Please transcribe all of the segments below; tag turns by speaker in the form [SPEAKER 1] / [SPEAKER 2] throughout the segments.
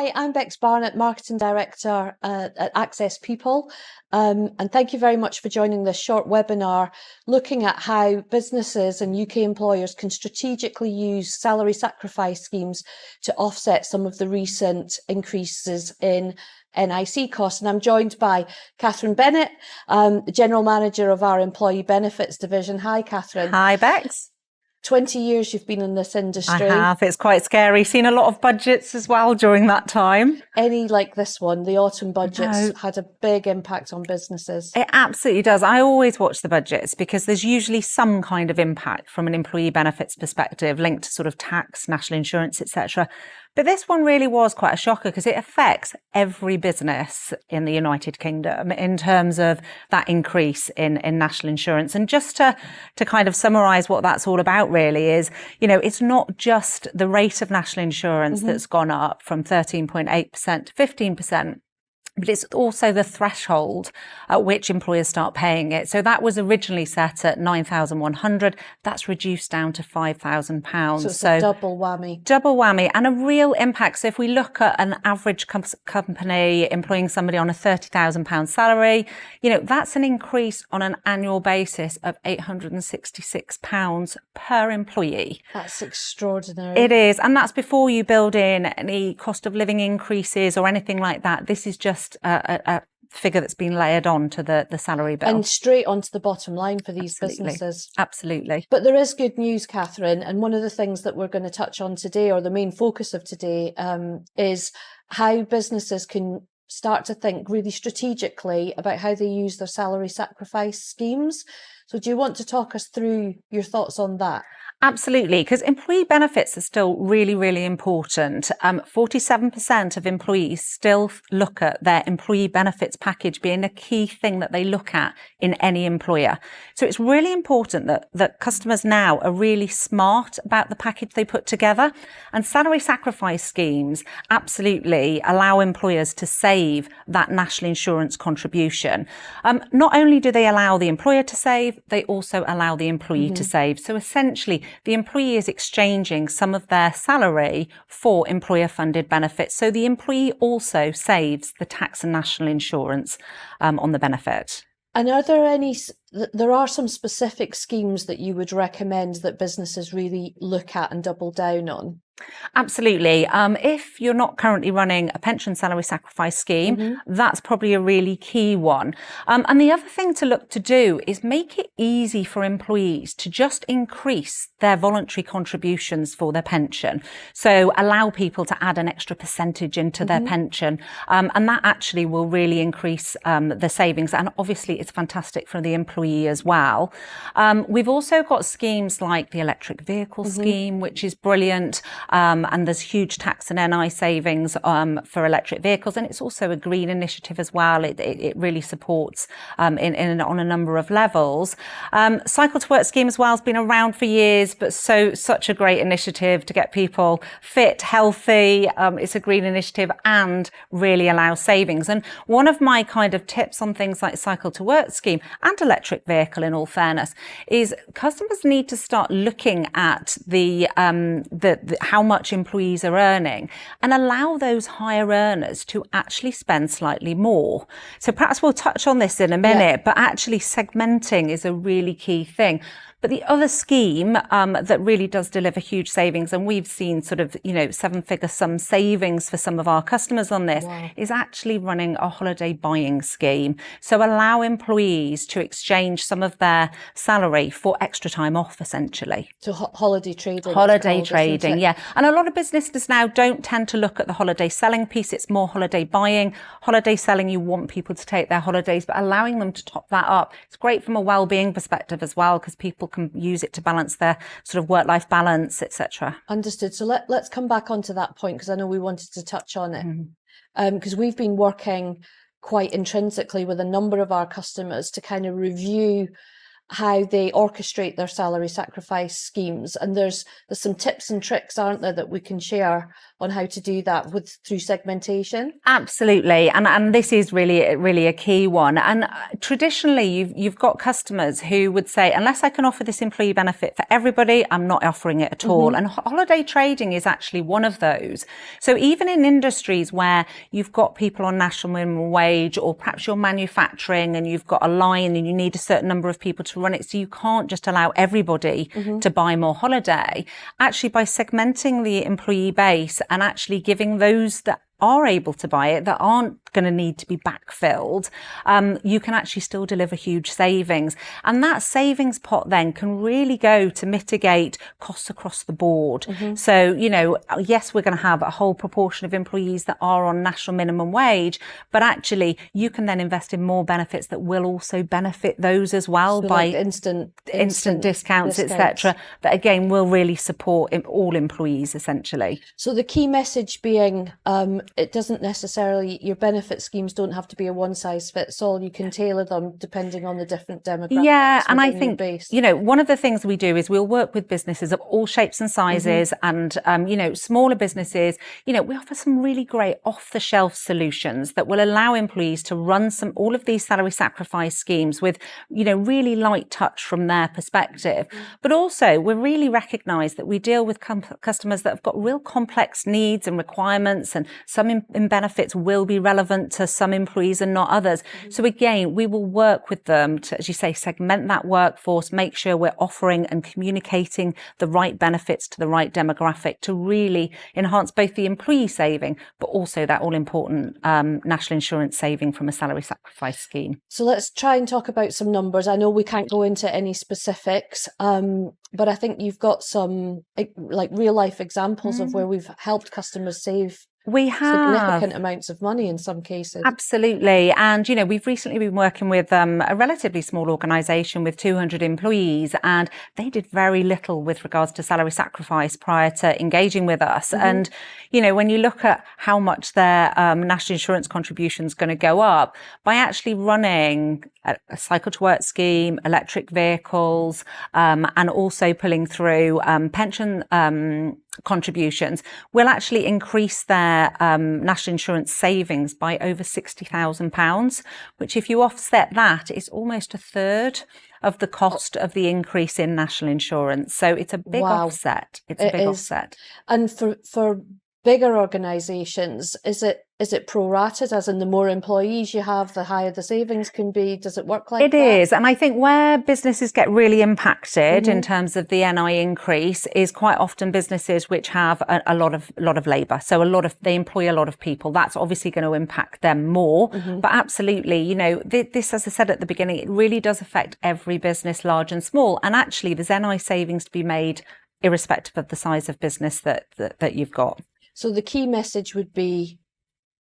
[SPEAKER 1] Hi, I'm Bex Barnett, Marketing Director at Access People. And thank you very much for joining this short webinar looking at how businesses and UK employers can strategically use salary sacrifice schemes to offset some of the recent increases in NIC costs. And I'm joined by Catherine Bennett, the General Manager of our Employee Benefits Division. Hi, Catherine.
[SPEAKER 2] Hi, Bex.
[SPEAKER 1] 20 years you've been in this industry.
[SPEAKER 2] I have. It's quite scary. Seen a lot of budgets as well during that time.
[SPEAKER 1] Any like this one, the autumn budgets had a big impact on businesses.
[SPEAKER 2] It absolutely does. I always watch the budgets because there's usually some kind of impact from an employee benefits perspective linked to sort of tax, national insurance, etc. But this one really was quite a shocker because it affects every business in the United Kingdom in terms of that increase in national insurance. And just to kind of summarise what that's all about really is, you know, it's not just the rate of national insurance that's gone up from 13.8% to 15%. But it's also the threshold at which employers start paying it. So that was originally set at £9,100. That's reduced down to £5,000.
[SPEAKER 1] So it's a double whammy.
[SPEAKER 2] Double whammy and a real impact. So if we look at an average company employing somebody on a £30,000 salary, you know, that's an increase on an annual basis of £866 per employee.
[SPEAKER 1] That's extraordinary.
[SPEAKER 2] It is. And that's before you build in any cost of living increases or anything like that. This is just a figure that's been layered on to the salary bill.
[SPEAKER 1] And straight onto the bottom line for these businesses.
[SPEAKER 2] Absolutely.
[SPEAKER 1] But there is good news, Catherine. And one of the things that we're going to touch on today, or the main focus of today, is how businesses can start to think really strategically about how they use their salary sacrifice schemes. So do you want to talk us through your thoughts on that?
[SPEAKER 2] Absolutely, because employee benefits are still really, really important. 47% of employees still look at their employee benefits package being a key thing that they look at in any employer. So it's really important that customers now are really smart about the package they put together. And salary sacrifice schemes absolutely allow employers to save that national insurance contribution. Not only do they allow the employer to save, they also allow the employee to save. So essentially, the employee is exchanging some of their salary for employer-funded benefits. So the employee also saves the tax and national insurance on the benefit.
[SPEAKER 1] And are there are some specific schemes that you would recommend that businesses really look at and double down on?
[SPEAKER 2] Absolutely. If you're not currently running a pension salary sacrifice scheme, that's probably a really key one. And the other thing to look to do is make it easy for employees to just increase their voluntary contributions for their pension. So allow people to add an extra percentage into their pension. And that actually will really increase the savings. And obviously it's fantastic for the employee as well. We've also got schemes like the electric vehicle scheme, which is brilliant. And there's huge tax and NI savings for electric vehicles. And it's also a green initiative as well. It really supports on a number of levels. Cycle to Work scheme as well has been around for years, but such a great initiative to get people fit, healthy. It's a green initiative and really allows savings. And one of my kind of tips on things like Cycle to Work scheme and electric vehicle, in all fairness, is customers need to start looking at the how much employees are earning and allow those higher earners to actually spend slightly more. So perhaps we'll touch on this in a minute, but actually segmenting is a really key thing. But the other scheme that really does deliver huge savings, and we've seen sort of, you know, 7-figure sum savings for some of our customers on this, is actually running a holiday buying scheme. So allow employees to exchange some of their salary for extra time off, essentially.
[SPEAKER 1] So holiday trading.
[SPEAKER 2] Holiday trading, yeah. And a lot of businesses now don't tend to look at the holiday selling piece. It's more holiday buying. Holiday selling, you want people to take their holidays, but allowing them to top that up. It's great from a well-being perspective as well, because people can use it to balance their sort of work-life balance, etc.
[SPEAKER 1] Understood. So let's come back onto that point, because I know we wanted to touch on it. Because we've been working quite intrinsically with a number of our customers to kind of review how they orchestrate their salary sacrifice schemes. And there's some tips and tricks, aren't there, that we can share on how to do that through segmentation?
[SPEAKER 2] Absolutely, and this is really a key one. And traditionally, you've got customers who would say, unless I can offer this employee benefit for everybody, I'm not offering it at all. And holiday trading is actually one of those. So even in industries where you've got people on national minimum wage, or perhaps you're manufacturing and you've got a line and you need a certain number of people to run it, so you can't just allow everybody to buy more holiday. Actually, by segmenting the employee base and actually giving those that are able to buy it, that aren't going to need to be backfilled, you can actually still deliver huge savings. And that savings pot then can really go to mitigate costs across the board. So, yes, we're going to have a whole proportion of employees that are on national minimum wage, but actually you can then invest in more benefits that will also benefit those as well,
[SPEAKER 1] So
[SPEAKER 2] by
[SPEAKER 1] like instant
[SPEAKER 2] discounts, etc., that again will really support all employees essentially.
[SPEAKER 1] So the key message being, it doesn't necessarily, your benefit schemes don't have to be a one size fits all. You can tailor them depending on the different demographics.
[SPEAKER 2] Yeah, and I think, one of the things we do is we'll work with businesses of all shapes and sizes, and, smaller businesses. We offer some really great off-the-shelf solutions that will allow employees to run all of these salary sacrifice schemes with, really light touch from their perspective. But also, we really recognise that we deal with customers that have got real complex needs and requirements, and some in benefits will be relevant to some employees and not others. So again, we will work with them to, as you say, segment that workforce, make sure we're offering and communicating the right benefits to the right demographic to really enhance both the employee saving, but also that all important national insurance saving from a salary sacrifice scheme.
[SPEAKER 1] So let's try and talk about some numbers. I know we can't go into any specifics, but I think you've got some like real life examples of where we've helped customers save
[SPEAKER 2] We have
[SPEAKER 1] significant amounts of money in some cases.
[SPEAKER 2] Absolutely. And, we've recently been working with a relatively small organisation with 200 employees, and they did very little with regards to salary sacrifice prior to engaging with us. And, when you look at how much their national insurance contribution is going to go up by actually running a cycle to work scheme, electric vehicles, and also pulling through pension contributions, will actually increase their national insurance savings by over £60,000, which, if you offset that, is almost a third of the cost of the increase in national insurance. So it's a big offset. It's a big offset.
[SPEAKER 1] And for bigger organisations, is it prorated, as in the more employees you have, the higher the savings can be? Does it work like that?
[SPEAKER 2] It is. And I think where businesses get really impacted in terms of the NI increase is quite often businesses which have a lot of labour. So they employ a lot of people. That's obviously going to impact them more. But absolutely, this, as I said at the beginning, it really does affect every business, large and small. And actually, there's NI savings to be made irrespective of the size of business that you've got.
[SPEAKER 1] So the key message would be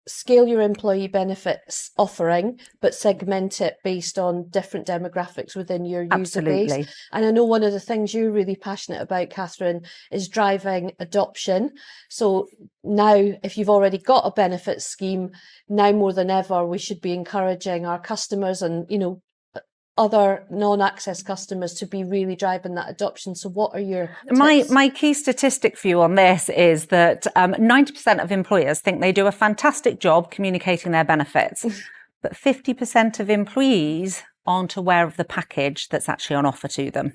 [SPEAKER 1] scale your employee benefits offering, but segment it based on different demographics within your user base. And I know one of the things you're really passionate about, Catherine, is driving adoption. So now, if you've already got a benefits scheme, now more than ever, we should be encouraging our customers and, other non-access customers to be really driving that adoption. So what are your tips?
[SPEAKER 2] My key statistic for you on this is that 90% of employers think they do a fantastic job communicating their benefits, but 50% of employees aren't aware of the package that's actually on offer to them.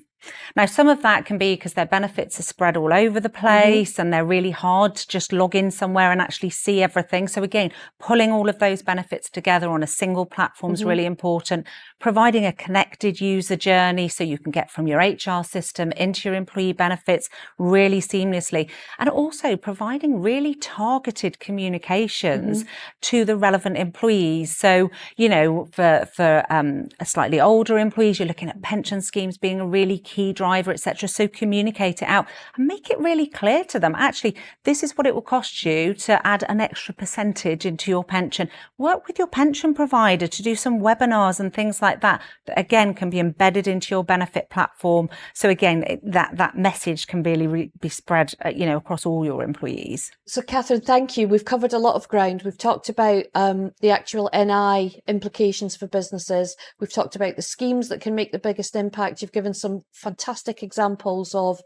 [SPEAKER 2] Now, some of that can be because their benefits are spread all over the place and they're really hard to just log in somewhere and actually see everything. So again, pulling all of those benefits together on a single platform is really important. Providing a connected user journey so you can get from your HR system into your employee benefits really seamlessly. And also providing really targeted communications to the relevant employees. So, for a slightly older employees, you're looking at pension schemes being a really key driver, etc. So communicate it out and make it really clear to them. Actually, this is what it will cost you to add an extra percentage into your pension. Work with your pension provider to do some webinars and things like that again can be embedded into your benefit platform. So again, that message can really be spread, across all your employees.
[SPEAKER 1] So Catherine, thank you. We've covered a lot of ground. We've talked about the actual NI implications for businesses. We've talked about the schemes that can make the biggest impact. You've given some fantastic examples of,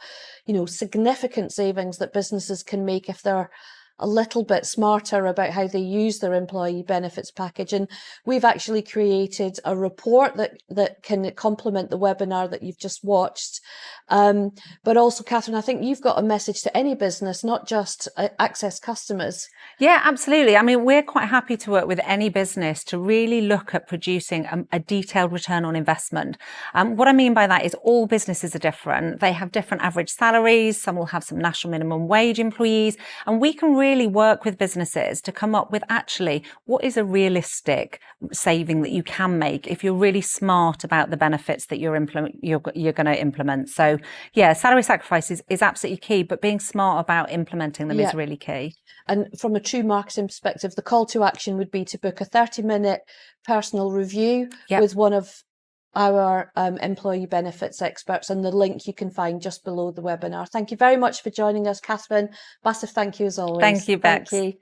[SPEAKER 1] significant savings that businesses can make if they're a little bit smarter about how they use their employee benefits package. And we've actually created a report that can complement the webinar that you've just watched. But also, Catherine, I think you've got a message to any business, not just Access customers.
[SPEAKER 2] Yeah, absolutely. I mean, we're quite happy to work with any business to really look at producing a detailed return on investment. What I mean by that is all businesses are different. They have different average salaries. Some will have some national minimum wage employees. And we can really work with businesses to come up with actually what is a realistic saving that you can make if you're really smart about the benefits that you're going to implement. So yeah, salary sacrifice is absolutely key, but being smart about implementing them is really key.
[SPEAKER 1] And from a true marketing perspective, the call to action would be to book a 30-minute personal review with one of our employee benefits experts, and the link you can find just below the webinar. Thank you very much for joining us, Catherine. Massive thank you as always.
[SPEAKER 2] Thank you, Bex.
[SPEAKER 1] Thank you.